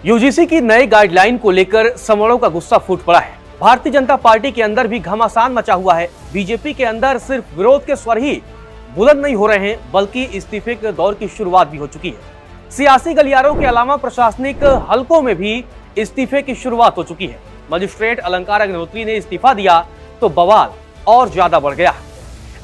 UGC की नई guideline को लेकर समरों का गुस्सा फूट पड़ा है। भारतीय जनता पार्टी के अंदर भी घमासान मचा हुआ है। बीजेपी के अंदर सिर्फ विरोध के स्वर ही बुलंद नहीं हो रहे हैं, बल्कि इस्तीफे के दौर की शुरुआत भी हो चुकी है। सियासी गलियारों के अलावा प्रशासनिक हलकों में भी इस्तीफे की शुरुआत हो चुकी है। मजिस्ट्रेट अलंकार अग्निहोत्री ने इस्तीफा दिया तो बवाल और ज्यादा बढ़ गया है।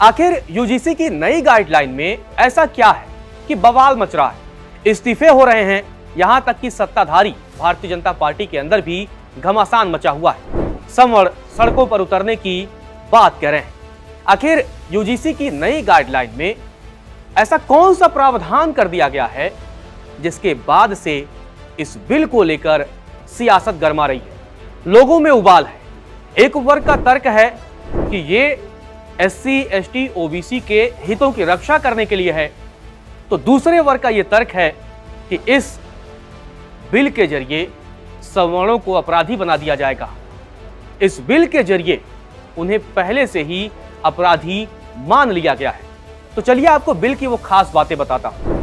आखिर यूजीसी की नई गाइडलाइन में ऐसा क्या है कि बवाल मच रहा है, इस्तीफे हो रहे हैं, यहां तक कि सत्ताधारी भारतीय जनता पार्टी के अंदर भी घमासान मचा हुआ है। संवर्ण सड़कों पर उतरने की बात कह रहे हैं। आखिर यूजीसी की नई गाइडलाइन में ऐसा कौन सा प्रावधान कर दिया गया है जिसके बाद से इस बिल को लेकर सियासत गरमा रही है, लोगों में उबाल है। एक वर्ग का तर्क है कि ये एससी, एसटी, ओबीसी के हितों की रक्षा करने के लिए है, तो दूसरे वर्ग का यह तर्क है कि इस बिल के जरिए सवर्णों को अपराधी बना दिया जाएगा। इस बिल के जरिए उन्हें पहले से ही अपराधी मान लिया गया है। तो चलिए आपको बिल की वो खास बातें बताता हूं।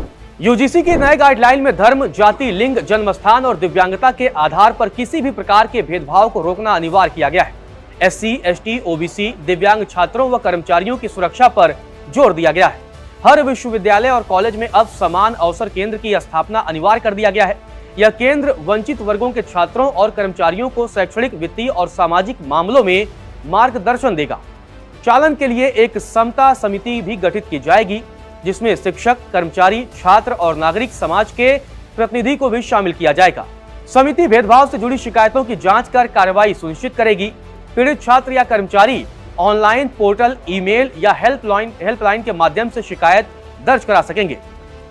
यूजीसी की नए गाइडलाइन में धर्म, जाति, लिंग, जन्मस्थान और दिव्यांगता के आधार पर किसी भी प्रकार के भेदभाव को रोकना अनिवार्य किया गया है। एससी, एसटी, ओबीसी, दिव्यांग छात्रों व कर्मचारियों की सुरक्षा पर जोर दिया गया है। हर विश्वविद्यालय और कॉलेज में अब समान अवसर केंद्र की स्थापना अनिवार्य कर दिया गया है। यह केंद्र वंचित वर्गों के छात्रों और कर्मचारियों को शैक्षणिक, वित्तीय और सामाजिक मामलों में मार्गदर्शन देगा। चालन के लिए एक समता समिति भी गठित की जाएगी, जिसमें शिक्षक, कर्मचारी, छात्र और नागरिक समाज के प्रतिनिधि को भी शामिल किया जाएगा। समिति भेदभाव से जुड़ी शिकायतों की जांच कर कार्रवाई सुनिश्चित करेगी। पीड़ित छात्र या कर्मचारी ऑनलाइन पोर्टल, ईमेल या हेल्पलाइन के माध्यम से शिकायत दर्ज करा सकेंगे।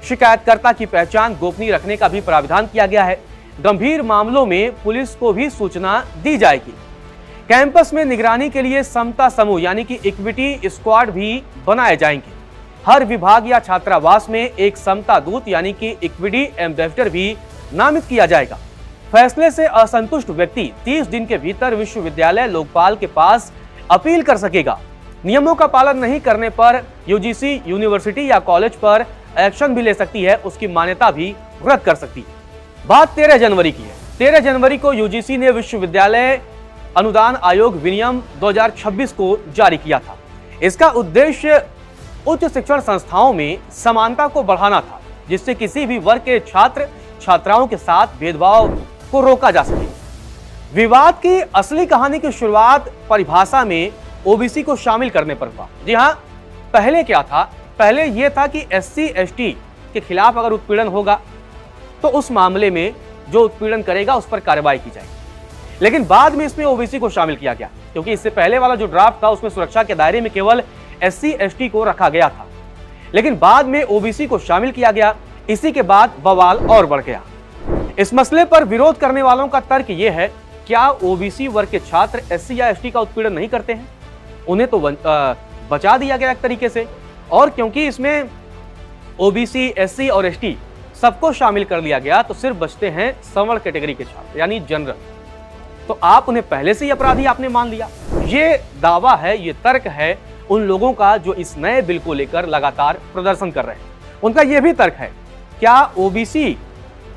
शिकायतकर्ता की पहचान गोपनीय रखने का भी प्रावधान किया गया है। गंभीर मामलों में पुलिस को भी सूचना दी जाएगी। कैंपस में निगरानी के लिए समता समूह यानी कि इक्विटी स्क्वाड भी बनाए जाएंगे। हर विभाग या छात्रावास में एक समता दूत यानी कि इक्विटी एम्बेसडर भी नामित किया जाएगा। फैसले से असंतुष्ट व्यक्ति 30 दिन के भीतर विश्वविद्यालय लोकपाल के पास अपील कर सकेगा। नियमों का पालन नहीं करने पर यूजीसी यूनिवर्सिटी या कॉलेज पर एक्शन भी ले सकती है, उसकी मान्यता भी रद्द कर सकती है। बात 13 जनवरी की है। 13 जनवरी को यूजीसी ने विश्वविद्यालय अनुदान आयोग विनियम 2026 को जारी किया था। इसका उद्देश्य उच्च शिक्षण संस्थाओं में समानता को बढ़ाना था, जिससे किसी भी वर्ग के छात्र छात्राओं के साथ भेदभाव को रोका जा सके। विवाद की असली कहानी की शुरुआत परिभाषा में ओबीसी को शामिल करने पर हुआ। जी हाँ, पहले क्या था? पहले यह था कि एससी, एसटी के खिलाफ अगर उत्पीड़न होगा तो उस मामले में जो उत्पीड़न करेगा उस पर कार्रवाई की जाएगी। लेकिन बाद में इसमें ओबीसी को शामिल किया गया, क्योंकि इससे पहले वाला जो ड्राफ्ट था उसमें सुरक्षा के दायरे में केवल एससी, एसटी को रखा गया था, लेकिन बाद में ओबीसी को शामिल किया गया। इसी के बाद बवाल और बढ़ गया। इस मसले पर विरोध करने वालों का तर्क यह है, क्या ओबीसी वर्ग के छात्र एससी या एसटी का उत्पीड़न नहीं करते हैं? उन्हें तो बचा दिया गया एक तरीके से, और क्योंकि इसमें ओबीसी, एससी और एसटी सबको शामिल कर लिया गया तो सिर्फ बचते हैं सवर्ण कैटेगरी के छात्र यानी जनरल। तो आप उन्हें पहले से ही अपराधी आपने मान लिया। ये दावा है, ये तर्क है उन लोगों का जो इस नए बिल को लेकर लगातार प्रदर्शन कर रहे हैं। उनका यह भी तर्क है, क्या ओबीसी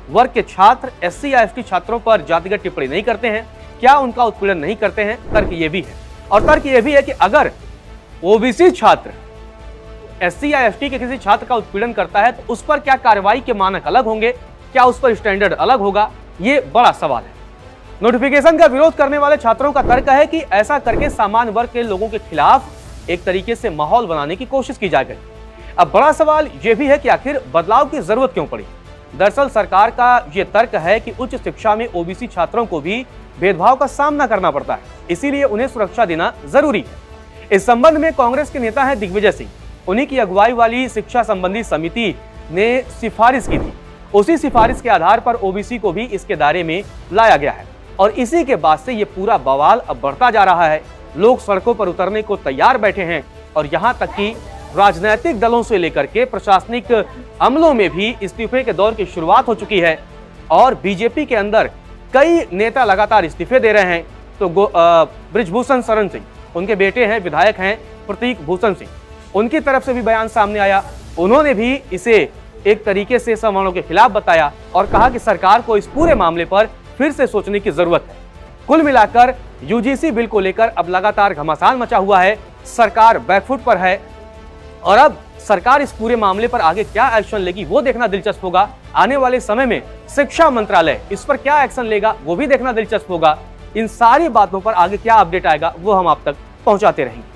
वर्ग के छात्र एससी या एसटी छात्रों पर जातिगत टिप्पणी नहीं करते हैं? क्या उनका उत्पीड़न नहीं करते हैं? तर्क ये भी है। और तर्क ये भी है कि अगर ओबीसी छात्र एससी या एसटी के किसी छात्र का उत्पीड़न करता है तो उस पर क्या कार्रवाई के मानक अलग होंगे? क्या उस पर स्टैंडर्ड अलग होगा? ये बड़ा सवाल है। नोटिफिकेशन का विरोध करने वाले छात्रों का तर्क है कि ऐसा करके सामान्य वर्ग के लोगों के खिलाफ एक तरीके से माहौल बनाने की कोशिश की जा गई। अब बड़ा सवाल यह भी है कि आखिर बदलाव की जरूरत क्यों पड़ी? दरअसल सरकार का यह तर्क है कि उच्च शिक्षा में ओबीसी छात्रों को भी भेदभाव का सामना करना पड़ता है, इसीलिए उन्हें सुरक्षा देना जरूरी है। इस संबंध में कांग्रेस के नेता है दिग्विजय सिंह। उन्हीं की अगुवाई वाली शिक्षा संबंधी समिति ने सिफारिश की थी। उसी सिफारिश के आधार पर ओबीसी को भी इसके दायरे में लाया गया है, और इसी के बाद से ये पूरा बवाल अब बढ़ता जा रहा है। लोग सड़कों पर उतरने को तैयार बैठे हैं, और यहां तक कि राजनीतिक दलों से लेकर के प्रशासनिक अमलों में भी इस्तीफे के दौर की शुरुआत हो चुकी है। और बीजेपी के अंदर कई नेता लगातार इस्तीफे दे रहे हैं। तो बृजभूषण शरण सिंह, उनके बेटे हैं, विधायक हैं प्रतीक भूषण सिंह, उनकी तरफ से भी बयान सामने आया। उन्होंने भी इसे एक तरीके से सवर्णों के खिलाफ बताया और कहा कि सरकार को इस पूरे मामले पर फिर से सोचने की जरूरत है। कुल मिलाकर यूजीसी बिल को लेकर अब लगातार घमासान मचा हुआ है, सरकार बैकफुट पर है और अब सरकार इस पूरे मामले पर आगे क्या एक्शन लेगी वो देखना दिलचस्प होगा। आने वाले समय में शिक्षा मंत्रालय इस पर क्या एक्शन लेगा वो भी देखना दिलचस्प होगा। इन सारी बातों पर आगे क्या अपडेट आएगा वो हम आप तक पहुंचाते रहेंगे।